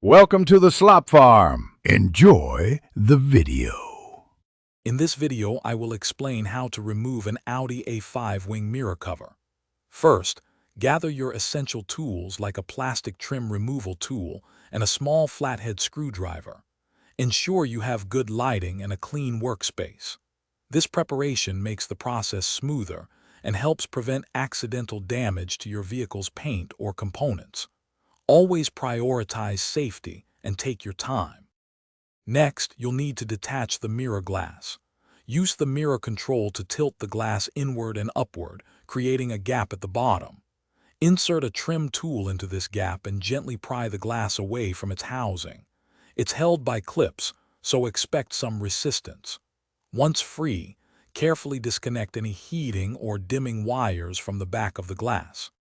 Welcome to the Slop Farm. Enjoy the video. In this video, I will explain how to remove an Audi A5 wing mirror cover. First, gather your essential tools like a plastic trim removal tool and a small flathead screwdriver. Ensure you have good lighting and a clean workspace. This preparation makes the process smoother and helps prevent accidental damage to your vehicle's paint or components. Always prioritize safety and take your time. Next, you'll need to detach the mirror glass. Use the mirror control to tilt the glass inward and upward, creating a gap at the bottom. Insert a trim tool into this gap and gently pry the glass away from its housing. It's held by clips, so expect some resistance. Once free, carefully disconnect any heating or dimming wires from the back of the glass.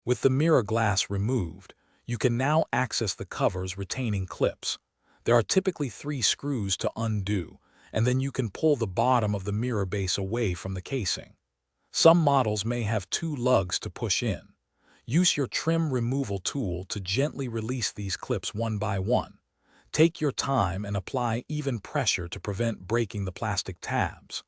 With the mirror glass removed, you can now access the cover's retaining clips. There are typically 3 screws to undo, and then you can pull the bottom of the mirror base away from the casing. Some models may have 2 lugs to push in. Use your trim removal tool to gently release these clips one by one. Take your time and apply even pressure to prevent breaking the plastic tabs.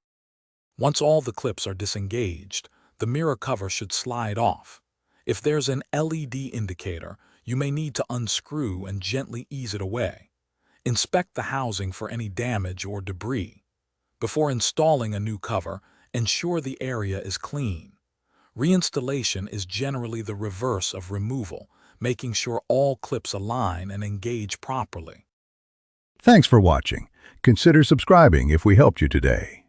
Once all the clips are disengaged, the mirror cover should slide off. If there's an LED indicator, you may need to unscrew and gently ease it away. Inspect the housing for any damage or debris. Before installing a new cover, ensure the area is clean. Reinstallation is generally the reverse of removal, making sure all clips align and engage properly. Thanks for watching. Consider subscribing if we helped you today.